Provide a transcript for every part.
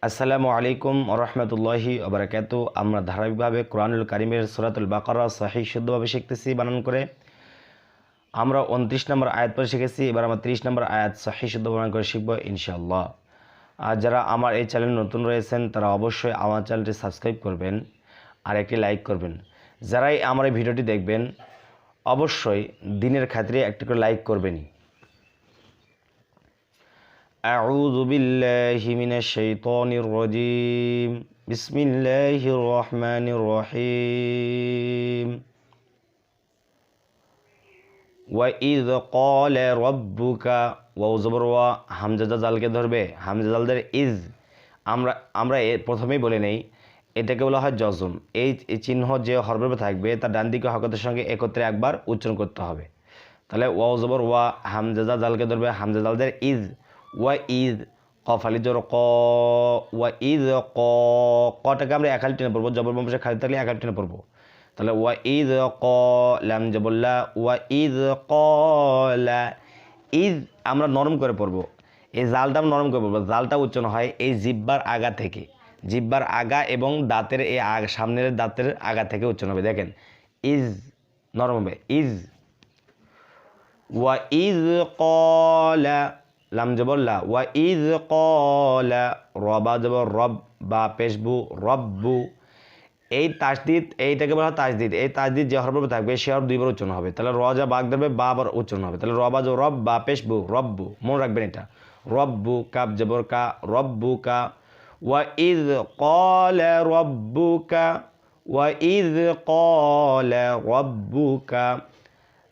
আসসালামু আলাইকুম ওরহমতুল্লাহি ওবরাকাতু। আমরা ধারাবাহিকভাবে কোরআনুল কারিমের সূরাতুল বাকারা সহিহ শুদ্ধভাবে শিখতেছি বানান করে। আমরা 29 নম্বর আয়াত পরে শিখেছি, এবার আমরা 30 নম্বর আয়াত সহিহ শুদ্ধ বানান করে শিখব ইনশাআল্লাহ। আর যারা আমার এই চ্যানেল নতুন রয়েছেন তারা অবশ্যই আমার চ্যানেলটি সাবস্ক্রাইব করবেন আর একটি লাইক করবেন। যারাই আমার এই ভিডিওটি দেখবেন অবশ্যই দিনের খাতিরে একটি করে লাইক করবেনই। أعوذ بالله من الشيطان الرجيم بسم الله الرحمن الرحيم وإذ قال ربك ওয়াও জবর ওয়া হামজা জালকে ধরবে, হামজা জালদের ইজ আমরা প্রথমেই বলে নেই এটাকে বলা হয় জজম। এই চিহ্ন যে হরফে থাকবে তার ডান দিকে হরকতের সঙ্গে একত্রে একবার উচ্চারণ করতে হবে। তাহলে ওয়াও জবর ওয়া হামজা জালকে ধরবে, হামজা জালদের ইজ ওয়া ইদ কফালি জোর ক ওয়া ইদ ক কটাকে আমরা একালি টেনে পড়বো, জবর বংশে খালি থাকলে একালি টেনে পড়বো। তাহলে ওয়া ইদ ক লাম জবল্লা ওয়া ইদ কলা ইদ আমরা নরম করে পড়বো, এই জালটা আমরা নরম করে পড়বো। জালটা উচ্চারণ হয় এই জিব্বার আগা থেকে, জিব্বার আগা এবং দাঁতের এই সামনের দাঁতের আগা থেকে উচ্চারণ হবে। দেখেন ইজ নরম হবে ইজ। ওয়া ইদ কলা লাম জবল্লা ওয়া ইদ কলা রবা জবর রব বা পেশবু রব্বু। এই তাসদিদ এইটাকে বলা হয় তাসদিদ। এই তাসদিদ যে হরফে থাকবে সে হরফ দুইবার উচ্চারণ হবে। তাহলে র যা বাগ ধরবে বা আবার উচ্চারণ হবে। তাহলে রবা জবর রব বা পেশবু রব্বু, মনে রাখবেন এটা রব্বু। কাব জবর কা রব্বু কা। ওয়া ইদ কলা রব্বু কা ওয়া ইদ কলা রব্বু কা।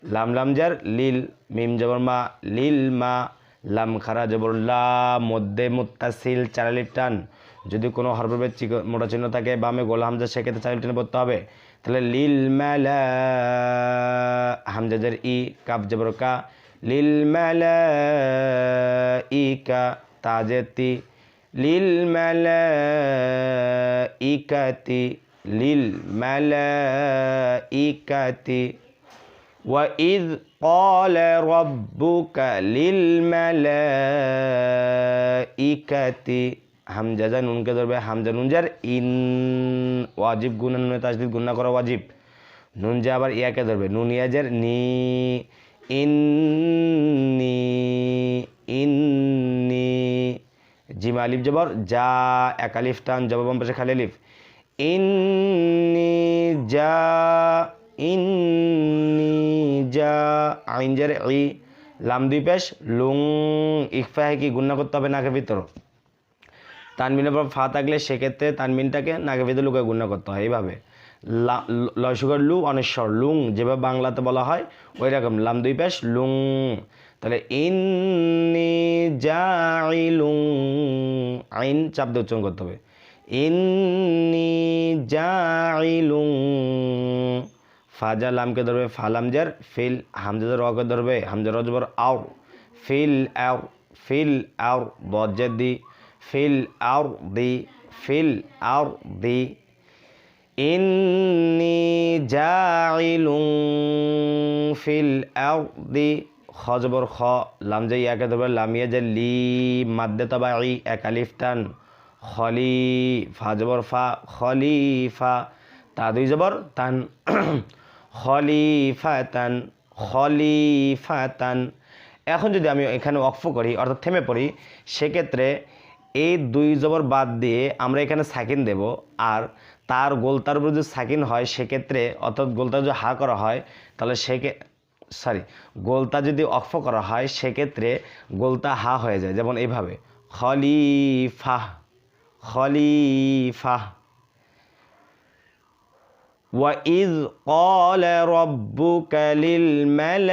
লাম লামজার লিল মিম জবর মা লিল মা লাম খারা জবর লা মধ্যে মুত্তাসিল চার আলিফ টান। যদি কোনো হরফের মোটা চিহ্ন থাকে বামে গোল হামজা সেক্ষেত্রে চার আলিফ টানে পড়তে হবে। তাহলে লিল মালা হামজাদের ই কাফ জবর কা লিল মালা ই কা তাজেতি লিল মালা ইকাতি লিল মালা ইকাতি। وَإِذْ قَالَ رَبُّكَ لِلْمَلَائِكَةِ হামজা যা নুনকে ধরবে, হামজা নুন যার ইন ওয়াজিব গুণা নুনে তাসদিদ গুণা করা ওয়াজিব। নুন যা আবার ইয়াকে ধরবে, নুন ইয়াজের নি ইন্নি ইন্নি। জিম আলিফ জবর যা এক আলিফ টান জবর বাম পাশে খালি আলিফ ইন্নি যা ইন্নি যা আইন জার ই লাম দুই পেশ লুং ইকফা কি গুণা করতে হবে নাকের ভিতর। তানমিনের পর ফা থাকলে সেক্ষেত্রে তানমিনটাকে নাকের ভিতর লুকে গুণা করতে হয়। এইভাবে লয়সুগার লু অনেশ্বর লুং যেভাবে বাংলাতে বলা হয় ওই রকম লাম দুই পেশ লুং। তাহলে ইন্নি জাইলুং আইন চাপ দিয়ে উচ্চারণ করতে হবে ইন্নি জাইলুং। ফাজা লামকে ধরবে ফালামজার ফিল হামজাদের রকে ধরবে হামজার রজবর আও ফিল আও ফিল আও বজ্জাদি ফিল আও দি ফিল আও দি। ইন্নি জাইলুং ফিল আও দি খজবর খ লামজা ইয়াকে ধরবে লামিয়া যে লি মাদ্দে তবাই এক আলিফ টান খলি ফাজবর ফা খলিফা তা দুই জবর তান খলিফাতান খলিফাতান। এখন যদি আমি এখানে ওয়াকফ করি অর্থাৎ থেমে পড়ি সেক্ষেত্রে এই দুই জবর বাদ দিয়ে আমরা এখানে সাকিন দেব। আর তার গোলতার উপর যদি সাকিন হয় সেক্ষেত্রে অর্থাৎ গোলতা যদি হা করা হয় তাহলে গোলতা যদি ওয়াকফ করা হয় সেক্ষেত্রে গোলতা হা হয়ে যায়। যেমন এইভাবে খলিফা খলিফা। وَإِذْ قَالَ رَبُّكَ لِلْمَلَائِكَةِ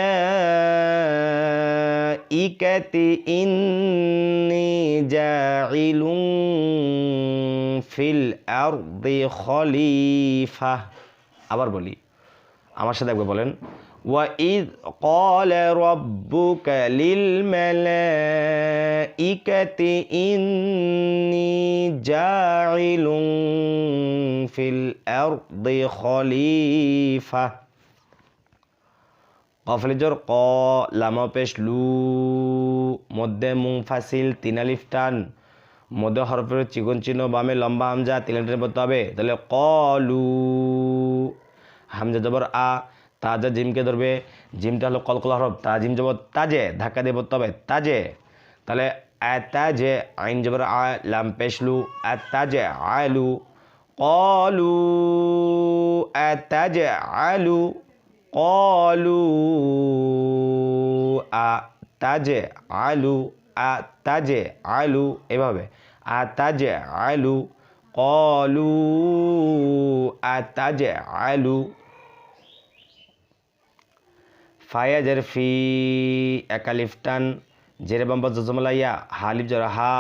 إِنِّي جَاعِلٌ فِي الْأَرْضِ خَلِيفَةً। আবার বলি, আমার সাথে একবার বলেন وَإِذْ قَالَ رَبُّكَ لِلْمَلَائِكَةِ إِنِّي جَاعِلٌ فِي الْأَرْضِ خَلِيفَةً। কফলি জোর ক লামা পেশ লু মধ্যে মুংফাসিল তিন আলিফ টান মধ্য হরফের চিকন চিহ্ন বামে লম্বা হামজা তিলে টেনে পড়তে হবে। তাহলে কলু, হামজা জবর আ, তাজা জিমকে ধরবে, জিমটা হলো কলকলা হরফ, তা জিম জবর তাজে, ধাক্কা দিয়ে পড়তে হবে তাজে। তাহলে আতাজে, আইন জবর আ, লাম পেশলু, আতাজে আলু, কলু আতাজে আলু, কলু আতাজে আলু, আতাজে আলু, এভাবে আতাজে আলু, কলু আতাজে আলু। ফায়াজের ফি, একালিফ টান, জেরে বাম্বা জজমলা ইয়া, হালিফ জরা হা,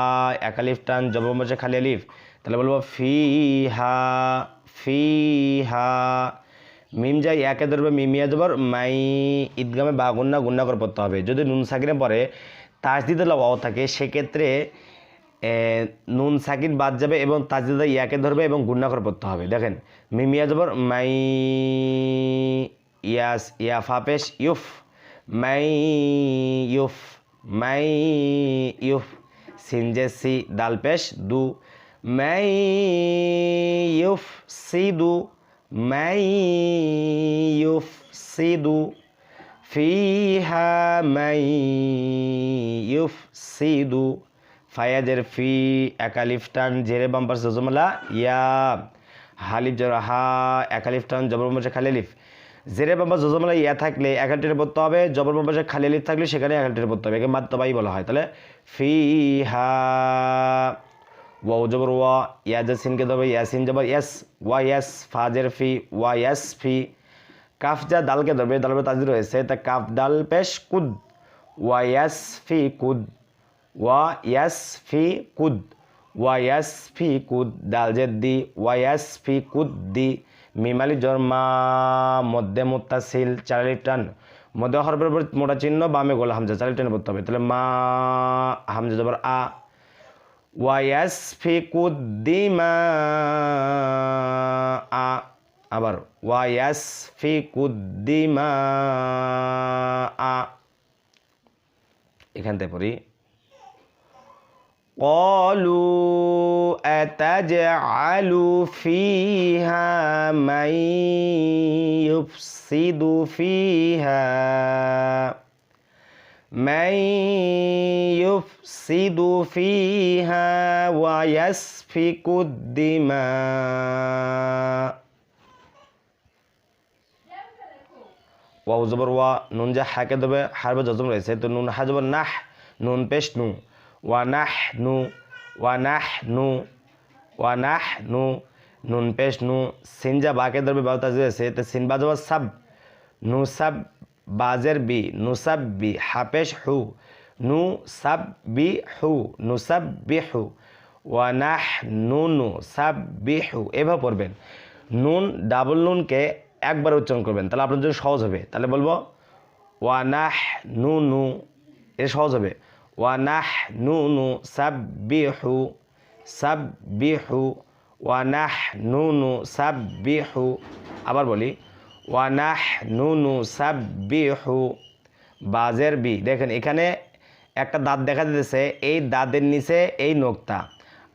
একালিফ টান, জবর বাম্বা খালি আলিফ। তাহলে বলবো ফি হা, ফি হা। মিম যাই একে ধরবে, মিমিয়া জবর মাই, ঈদগামে বা গুন্না গুন্না করে পড়তে হবে। যদি নুন সাকিনে পরে তাজদিদে ওয়াও থাকে সেক্ষেত্রে নুন সাকিন বাদ যাবে এবং তাজদিদে ইয়াকে ধরবে এবং গুন্না করে পড়তে হবে। দেখেন মিমিয়া জবর মাই, ইয়াস ইয়া ফাপেশ ইউফ, মাই ইউফ, মাই ইউফ, সিনজে সি দাল পেশ দু, মাই ইউফ সি দু, মাই ইউফ সি দু, ফিহা মাই ইউফ সি দু। ফায়াজের ফি, একালিফ টান, জেরে বাম্পার জজমলা ইয়া, হালিফ জর হা, একালিফ টান, জবর বাম্পার খালি আলিফ। জেরে বাম্পার জজমলা ইয়া থাকলে একাল টেনে পড়তে হবে, জবর বাম্পার খালি আলিফ থাকলে সেখানে একাল টেনে পড়তে হবে, একে মাত্তবাই বলা হয়। তাহলে ফিহা, ওয়াও জবর ওয়া, ইয়াজের সিনকে ধরবে, ইয়াসিন জবর ইয়াস, ওয়া ইয়াস, ফাজের ফি, ওয়া ইয়াস ফি। কাফ যা দালকে ধরবে, দালবে তাজদিদ রয়েছে, তা কাফ ডাল পেশ কুদ, ওয়া ইয়াস ফি কুদ, ওয়া ইয়াস ফি কুদ, ওয়া ইয়াস ফি কুদ, দাল জেদ্দি, ওয়া ইয়াস ফি কুদ দি। মিমালি জর্মা, মধ্যে মুত্তাসিল, চারালি টান, মধ্যে হরফের উপর মোটা চিহ্ন বামে গোলা হামজা, চারালি টানে পড়তে হবে। তাহলে মা, হামজা জবর আ, ওয়া ইয়াস ফি কুদ দি মা আ, আবার ওয়া ইয়াস ফি কুদ দি মা আ। এখান থেকে পড়ি قالوا أتجعل فيها من يفسد فيها من يفسد فيها ويسفك الدماء। ওয়াও জবর ওয়া, নুন যা হাকে দেবে, হারবে জজম রয়েছে, তো নুন হা জবর নাহ, নুন পেশ নু, ওয়া নাহ নু, ওয়া নাহ নু, ওয়া নাহ নু, নুন পেশ নু। সিন যা বাকে ধরবে, বা তাজদিদ রয়েছে, তো সিন বা জবর সাব, নু সাব, বাজের বি, নু সাব বি, হাপেশ হু, নু সাব বি হু, নু সাব বি হু, ওয়া নাহ নু নু সাব বি হু, এভাবে পড়বেন। নুন ডাবল নুনকে একবার উচ্চারণ করবেন, তাহলে আপনার জন্য সহজ হবে। তাহলে বলবো ওয়া নাহ নু নু, এটা সহজ হবে। ওয়া নাহ নু নু সাব্বিহু, সাব্বিহু, ওয়া নাহ নু নু সাব্বিহু। আবার বলি ওয়া নাহ নু নু সাব্বিহু। বাজের বি, দেখেন এখানে একটা দাঁত দেখা দিতেছে, এই দাঁতের নিচে এই নোকতা,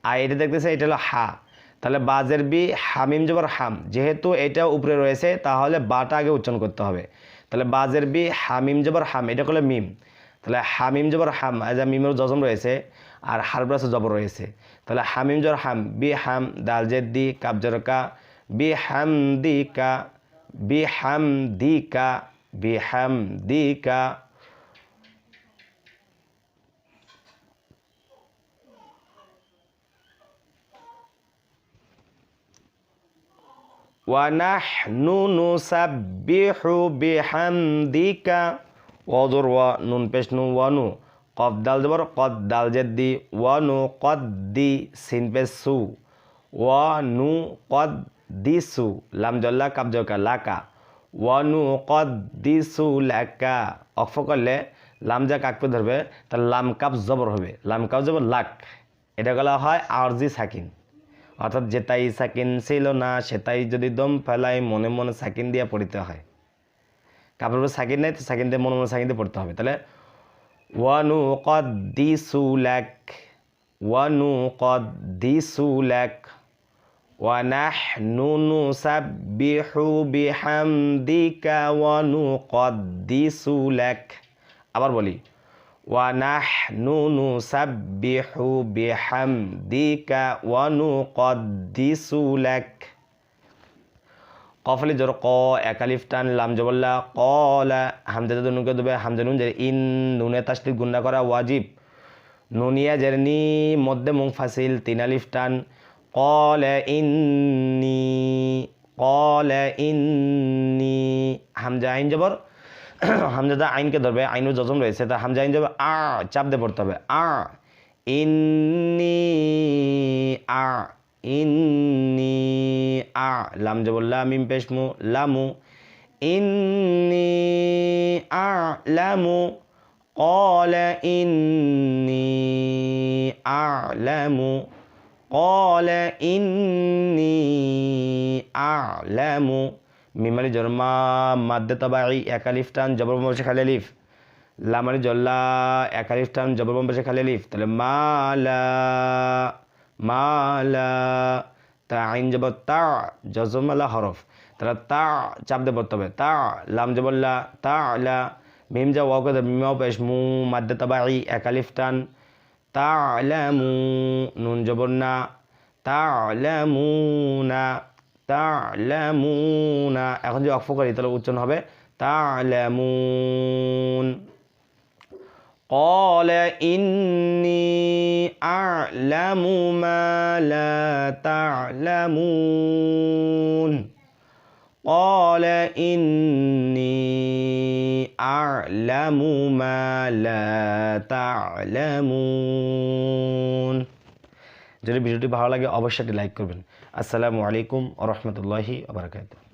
আর এটা দেখতেছে এটা হলো হা। তাহলে বাজের বি, হামিম জবর হাম, যেহেতু এটা উপরে রয়েছে তাহলে বাটা আগে উচ্চারণ করতে হবে। তাহলে বাজের বি, হামিম জবর হাম, এটা হলো মিম। তাহলে হামিম জবর হাম, মিমের জজম রয়েছে আর হারব্রাসে জবর রয়েছে। তাহলে হামিম জবর হাম, বি হাম, দাল জেদ্দি, কাব জর কা, বি হাম দি কা, বি হাম দি কা, বি হাম দি কা। ওয়ানাহনু নুসাব্বিহু বিহামদিকা, ওয়াজর ওয়া, নুন পেশ নু, ওয়ানু, কফ দাল জবর কদ, দাল জেদ্দি, ওয়ানু কদ্দি, সিন পেশ সু, ওয়ানু কদ্দিসু, লাম জল্লা কাব জকা লাকা, ওয়ানু কদ্দিসু লাকা। অক্ফ করলে লাম যা কাকপে ধরবে, তাহলে লাম কাপ জবর হবে, লাম কাপ জবর লাক, এটা বলা হয় আরজি সাকিন। অর্থাৎ যেটাই সাকিন ছিল না সেটাই যদি দম ফেলাই মনে মনে সাকিন দিয়ে পড়তে হয়। কাপড় উপর সাকিন নেই তো সাকিন দিয়ে মনে মনে সাকিন দিয়ে পড়তে হবে। তাহলে ওয়ানু কদ্দিসু লাক, ওয়ানুকদ্দিসু লাক ওয়ানাহনু নুসাব্বিহু বিহামদিকা ওয়ানুকদ্দিসু লাক। আবার বলি, ওয়ানাহনু নুসাব্বিহু বিহামদিকা ওয়ানুকদ্দিসু লাক। কফলি জোর ক, এক আলিফ টান, লাম জবল্লা কলা, হামজা নুনকে দেবে, হামজা নুন জের ইন, নুনে তাসদিদ গুন্না করা ওয়াজিব, নুনিয়া জের নি, মধ্যে মুনফাসিল, তিন আলিফ টান, কলা ইন্নি, হামজা আইন জবর, হামজাদা আইনকে ধরবে, আইনও জজম রয়েছে, তা হামজা আইন যাবে আ, চাপ দিয়ে পড়তে হবে আ, ইন্নি আ, ইন্নি আ, লাম জবল্লা মিম পেশমু লামু, ইন্নি আ লামু, ক্বালা ইন্নি আ'লামু, ক্বালা ইন্নি আ'লামু। মিমালি জন্মা মাদ্দে তাবাই, এক আলিফ টান, জবর বসে খালি আলিফ, লামালি জল্লা, এক আলিফ টান, জবর বসে খালি আলিফ, তাহলে মালা, মালা, তা আইন জবর তা, জজমালা হরফ, তাহলে তা চাপ দিয়ে পড়তে হবে তা, লাম জবল্লা তা আলা, মিম যা ওয়াও কে মিমাও পেশ মু, মাদ্দে তাবাই, এক আলিফ টান, তা'লামু, নুন জবর না, তা'লামুনা, তা'লামুনা। এখন যে অক্ফ করি তাহলে উচ্চারণ হবে তা'লামুন। ক্বালা ইন্নী আ'লামু মা লা তা'লামুন, ক্বালা ইন্নী আ'লামু মা লা তা'লামুন। যদি ভিডিওটি ভালো লাগে অবশ্যই লাইক করবেন। আসসালামু আলাইকুম ওয়া রাহমাতুল্লাহি ওয়া বারাকাতুহু।